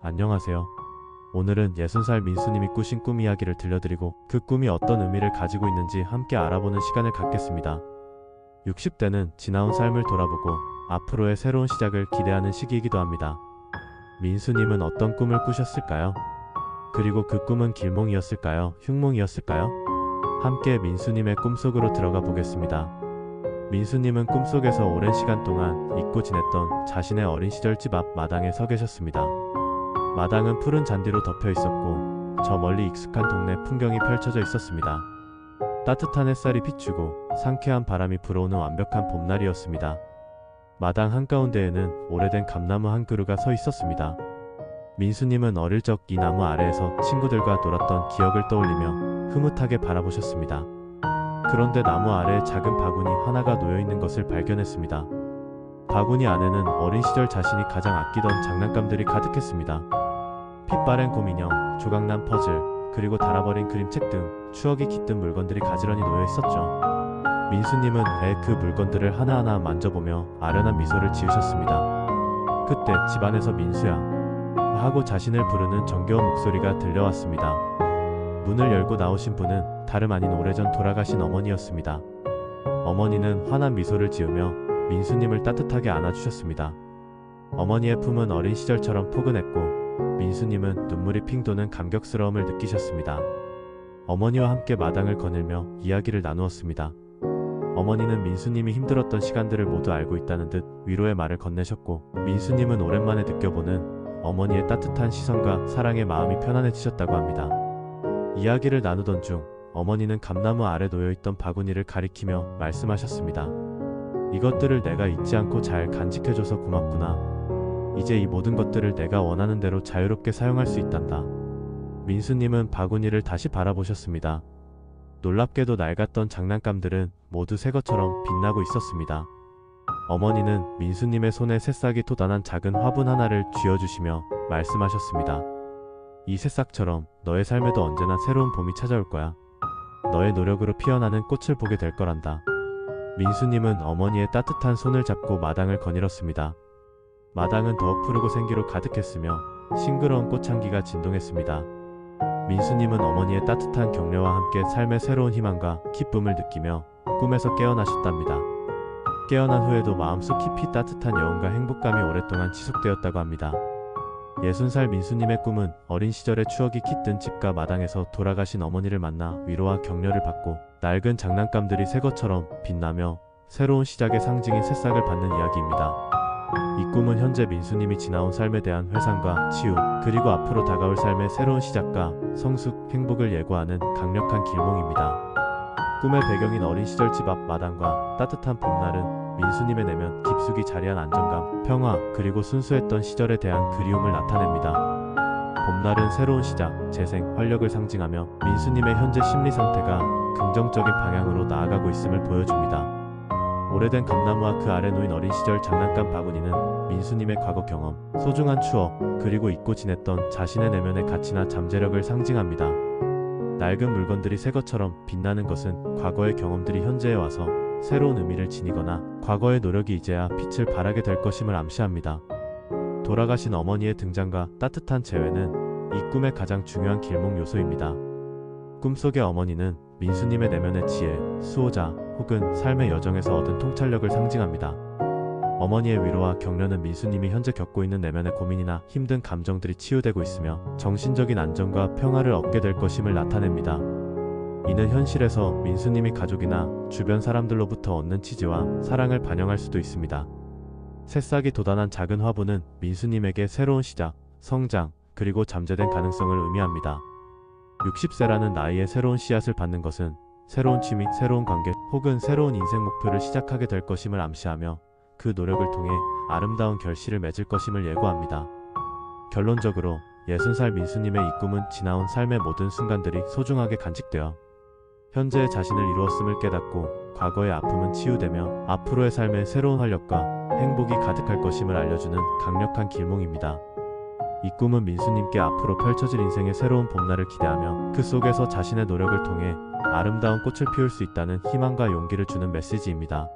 안녕하세요. 오늘은 60살 민수님이 꾸신 꿈 이야기를 들려드리고 그 꿈이 어떤 의미를 가지고 있는지 함께 알아보는 시간을 갖겠습니다. 60대는 지나온 삶을 돌아보고 앞으로의 새로운 시작을 기대하는 시기이기도 합니다. 민수님은 어떤 꿈을 꾸셨을까요? 그리고 그 꿈은 길몽이었을까요? 흉몽이었을까요? 함께 민수님의 꿈속으로 들어가 보겠습니다. 민수님은 꿈속에서 오랜 시간 동안 잊고 지냈던 자신의 어린 시절 집 앞 마당에 서 계셨습니다. 마당은 푸른 잔디로 덮여 있었고 저 멀리 익숙한 동네 풍경이 펼쳐져 있었습니다. 따뜻한 햇살이 비추고 상쾌한 바람이 불어오는 완벽한 봄날이었습니다. 마당 한가운데에는 오래된 감나무 한 그루가 서 있었습니다. 민수님은 어릴 적 이 나무 아래에서 친구들과 놀았던 기억을 떠올리며 흐뭇하게 바라보셨습니다. 그런데 나무 아래에 작은 바구니 하나가 놓여 있는 것을 발견했습니다. 바구니 안에는 어린 시절 자신이 가장 아끼던 장난감들이 가득했습니다. 빛바랜 곰인형, 조각난 퍼즐, 그리고 닳아버린 그림책 등 추억이 깃든 물건들이 가지런히 놓여 있었죠. 민수님은 그 물건들을 하나하나 만져보며 아련한 미소를 지으셨습니다. 그때 집안에서 민수야 하고 자신을 부르는 정겨운 목소리가 들려왔습니다. 문을 열고 나오신 분은 다름 아닌 오래전 돌아가신 어머니였습니다. 어머니는 환한 미소를 지으며 민수님을 따뜻하게 안아주셨습니다. 어머니의 품은 어린 시절처럼 포근했고 민수님은 눈물이 핑 도는 감격스러움을 느끼셨습니다. 어머니와 함께 마당을 거닐며 이야기를 나누었습니다. 어머니는 민수님이 힘들었던 시간들을 모두 알고 있다는 듯 위로의 말을 건네셨고 민수님은 오랜만에 느껴보는 어머니의 따뜻한 시선과 사랑의 마음이 편안해지셨다고 합니다. 이야기를 나누던 중 어머니는 감나무 아래 놓여있던 바구니를 가리키며 말씀하셨습니다. 이것들을 내가 잊지 않고 잘 간직해줘서 고맙구나. 이제 이 모든 것들을 내가 원하는 대로 자유롭게 사용할 수 있단다. 민수님은 바구니를 다시 바라보셨습니다. 놀랍게도 낡았던 장난감들은 모두 새 것처럼 빛나고 있었습니다. 어머니는 민수님의 손에 새싹이 돋아난 작은 화분 하나를 쥐어주시며 말씀하셨습니다. 이 새싹처럼 너의 삶에도 언제나 새로운 봄이 찾아올 거야. 너의 노력으로 피어나는 꽃을 보게 될 거란다. 민수님은 어머니의 따뜻한 손을 잡고 마당을 거닐었습니다. 마당은 더욱 푸르고 생기로 가득했으며 싱그러운 꽃향기가 진동했습니다. 민수님은 어머니의 따뜻한 격려와 함께 삶의 새로운 희망과 기쁨을 느끼며 꿈에서 깨어나셨답니다. 깨어난 후에도 마음속 깊이 따뜻한 여운과 행복감이 오랫동안 지속되었다고 합니다. 60살 민수님의 꿈은 어린 시절의 추억이 깃든 집과 마당에서 돌아가신 어머니를 만나 위로와 격려를 받고 낡은 장난감들이 새 것처럼 빛나며 새로운 시작의 상징인 새싹을 받는 이야기입니다. 이 꿈은 현재 민수님이 지나온 삶에 대한 회상과 치유, 그리고 앞으로 다가올 삶의 새로운 시작과 성숙, 행복을 예고하는 강력한 길몽입니다. 꿈의 배경인 어린 시절 집 앞 마당과 따뜻한 봄날은 민수님의 내면 깊숙이 자리한 안정감, 평화, 그리고 순수했던 시절에 대한 그리움을 나타냅니다. 봄날은 새로운 시작, 재생, 활력을 상징하며 민수님의 현재 심리 상태가 긍정적인 방향으로 나아가고 있음을 보여줍니다. 오래된 감나무와 그 아래 놓인 어린 시절 장난감 바구니는 민수님의 과거 경험, 소중한 추억, 그리고 잊고 지냈던 자신의 내면의 가치나 잠재력을 상징합니다. 낡은 물건들이 새 것처럼 빛나는 것은 과거의 경험들이 현재에 와서 새로운 의미를 지니거나 과거의 노력이 이제야 빛을 발하게 될 것임을 암시합니다. 돌아가신 어머니의 등장과 따뜻한 재회는 이 꿈의 가장 중요한 길몽 요소입니다. 꿈속의 어머니는 민수님의 내면의 지혜, 수호자 혹은 삶의 여정에서 얻은 통찰력을 상징합니다. 어머니의 위로와 격려는 민수님이 현재 겪고 있는 내면의 고민이나 힘든 감정들이 치유되고 있으며 정신적인 안정과 평화를 얻게 될 것임을 나타냅니다. 이는 현실에서 민수님이 가족이나 주변 사람들로부터 얻는 지지와 사랑을 반영할 수도 있습니다. 새싹이 돋아난 작은 화분은 민수님에게 새로운 시작, 성장, 그리고 잠재된 가능성을 의미합니다. 60세라는 나이에 새로운 씨앗을 받는 것은 새로운 취미, 새로운 관계, 혹은 새로운 인생 목표를 시작하게 될 것임을 암시하며 그 노력을 통해 아름다운 결실을 맺을 것임을 예고합니다. 결론적으로 60살 민수님의 이 꿈은 지나온 삶의 모든 순간들이 소중하게 간직되어 현재의 자신을 이루었음을 깨닫고 과거의 아픔은 치유되며 앞으로의 삶에 새로운 활력과 행복이 가득할 것임을 알려주는 강력한 길몽입니다. 이 꿈은 민수님께 앞으로 펼쳐질 인생의 새로운 봄날을 기대하며 그 속에서 자신의 노력을 통해 아름다운 꽃을 피울 수 있다는 희망과 용기를 주는 메시지입니다.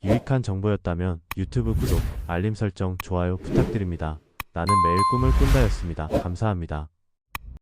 유익한 정보였다면 유튜브 구독, 알림 설정, 좋아요 부탁드립니다. 나는 매일 꿈을 꾼다였습니다. 감사합니다.